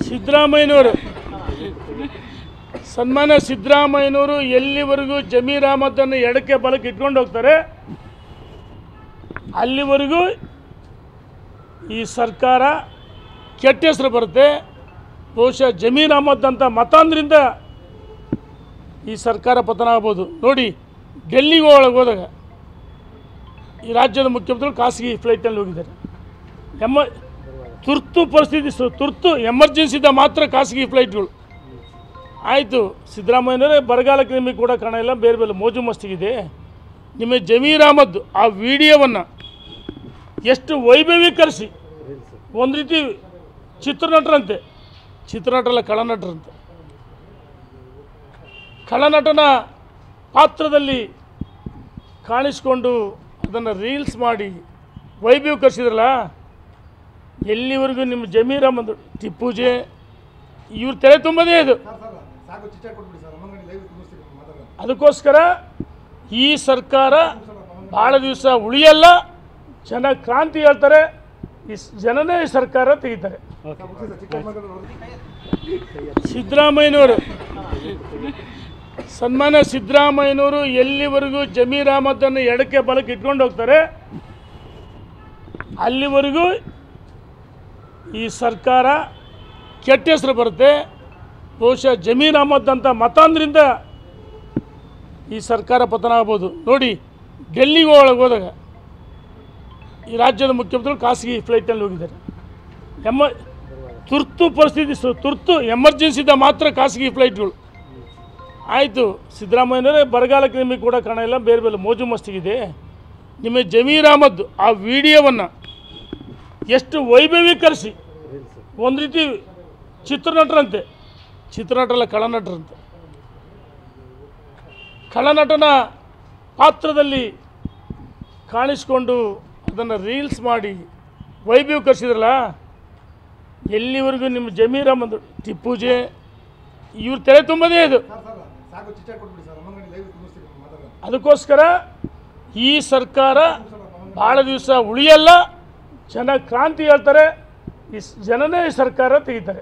ಸಿದ್ದರಾಮಯ್ಯನವರು ಸನ್ಮಾನ್ಯ ಸಿದ್ದರಾಮಯ್ಯನವರು ಎಲ್ಲಿವರೆಗೂ ಜಮೀರ್ ಅಹಮದನ್ನು ಎಡಕ್ಕೆ ಬಲಕ್ಕೆ ಇಟ್ಕೊಂಡು ಹೋಗ್ತಾರೆ ಅಲ್ಲಿವರೆಗೂ ಈ ಸರ್ಕಾರ ಕೆಟ್ಟ ಹೆಸರು ಬರುತ್ತೆ. ಬಹುಶಃ ಜಮೀರ್ ಅಹಮದ್ ಅಂತ ಮತಾಂಧರಿಂದ ಈ ಸರ್ಕಾರ ಪತನ ಆಗ್ಬೋದು. ನೋಡಿ, ಡೆಲ್ಲಿಗೆ ಒಳಗೆ ಹೋದಾಗ ಈ ರಾಜ್ಯದ ಮುಖ್ಯಮಂತ್ರಿಗಳು ಖಾಸಗಿ ಫ್ಲೈಟಲ್ಲಿ ಹೋಗಿದ್ದಾರೆ. ತುರ್ತು ಪರಿಸ್ಥಿತಿ, ತುರ್ತು ಎಮರ್ಜೆನ್ಸಿದ ಮಾತ್ರ ಖಾಸಗಿ ಫ್ಲೈಟ್ಗಳು. ಆಯಿತು, ಸಿದ್ದರಾಮಯ್ಯನವರೇ ಬರಗಾಲಕ್ಕೆ ನಿಮಗೆ ಕೂಡ ಕಾರಣ ಇಲ್ಲ, ಬೇರೆ ಬೇರೆ ಮೋಜು ಮಸ್ತಿಗಿದೆ. ನಿಮಗೆ ಜಮೀರ್ ಅಹಮದ್ ಆ ವಿಡಿಯೋವನ್ನು ಎಷ್ಟು ವೈಭವೀಕರಿಸಿ, ಒಂದು ರೀತಿ ಚಿತ್ರನಟರಂತೆ, ಚಿತ್ರನಟರಲ್ಲ ಖಳನಟರಂತೆ, ಖಳನಟನ ಪಾತ್ರದಲ್ಲಿ ಕಾಣಿಸ್ಕೊಂಡು ಅದನ್ನು ರೀಲ್ಸ್ ಮಾಡಿ ವೈಭವೀಕರಿಸಿದ್ರಲ್ಲ, ಎಲ್ಲಿವರೆಗೂ ನಿಮ್ಮ ಜಮೀರ್ ಅಹಮದ್ ಟಿಪ್ಪುಜೆ ಇವ್ರ ತಲೆ ತುಂಬದೇ ಇದು. ಅದಕ್ಕೋಸ್ಕರ ಈ ಸರ್ಕಾರ ಭಾಳ ದಿವಸ ಉಳಿಯಲ್ಲ, ಜನ ಕ್ರಾಂತಿ ಹೇಳ್ತಾರೆ, ಈ ಜನನೇ ಈ ಸರ್ಕಾರ ತೆಗಿತಾರೆ. ಸಿದ್ದರಾಮಯ್ಯನವರು ಸನ್ಮಾನ್ಯ ಸಿದ್ದರಾಮಯ್ಯನವರು ಎಲ್ಲಿವರೆಗೂ ಜಮೀರ್ ಅಹಮದನ್ನು ಎಡಕ್ಕೆ ಬಲಕ್ಕೆ ಇಟ್ಕೊಂಡು ಹೋಗ್ತಾರೆ ಅಲ್ಲಿವರೆಗೂ ಈ ಸರ್ಕಾರ ಕೆಟ್ಟ ಹೆಸರು ಬರುತ್ತೆ. ಬಹುಶಃ ಜಮೀರ್ ಅಹಮದ್ ಅಂತ ಮತಾಂಧರಿಂದ ಈ ಸರ್ಕಾರ ಪತನ ಆಗ್ಬೋದು. ನೋಡಿ, ಡೆಲ್ಲಿಗೆ ಒಳಗೆ ಹೋದಾಗ ಈ ರಾಜ್ಯದ ಮುಖ್ಯಮಂತ್ರಿಗಳು ಖಾಸಗಿ ಫ್ಲೈಟಲ್ಲಿ ಹೋಗಿದ್ದಾರೆ. ತುರ್ತು ಪರಿಸ್ಥಿತಿ, ತುರ್ತು ಎಮರ್ಜೆನ್ಸಿದ ಮಾತ್ರ ಖಾಸಗಿ ಫ್ಲೈಟ್ಗಳು. ಆಯಿತು, ಸಿದ್ದರಾಮಯ್ಯನವರೇ ಬರಗಾಲಕ್ಕೆ ನಿಮಗೆ ಕೂಡ ಕಾರಣ ಇಲ್ಲ, ಬೇರೆ ಬೇರೆ ಮೋಜು ಮಸ್ತಿಗಿದೆ. ನಿಮಗೆ ಜಮೀರ್ ಅಹಮದ್ ಆ ವಿಡಿಯೋವನ್ನು ಎಷ್ಟು ವೈಭವೀಕರಿಸಿ, ಒಂದು ರೀತಿ ಚಿತ್ರನಟರಂತೆ, ಚಿತ್ರನಟರಲ್ಲ ಖಳನಟರಂತೆ, ಖಳನಟನ ಪಾತ್ರದಲ್ಲಿ ಕಾಣಿಸ್ಕೊಂಡು ಅದನ್ನು ರೀಲ್ಸ್ ಮಾಡಿ ವೈಭವೀಕರಿಸಿದ್ರಲ್ಲ, ಎಲ್ಲಿವರೆಗೂ ನಿಮ್ಮ ಜಮೀರ್ ಅಹಮದ್ ಟಿಪ್ಪುಜೆ ಇವ್ರ ತಲೆ ತುಂಬದೇ ಇದು. ಅದಕ್ಕೋಸ್ಕರ ಈ ಸರ್ಕಾರ ಭಾಳ ದಿವಸ ಉಳಿಯಲ್ಲ, ಜನ ಕ್ರಾಂತಿ ಹೇಳ್ತಾರೆ, ಈ ಜನನೇ ಈ ಸರ್ಕಾರ ತೆಗಿತಾರೆ.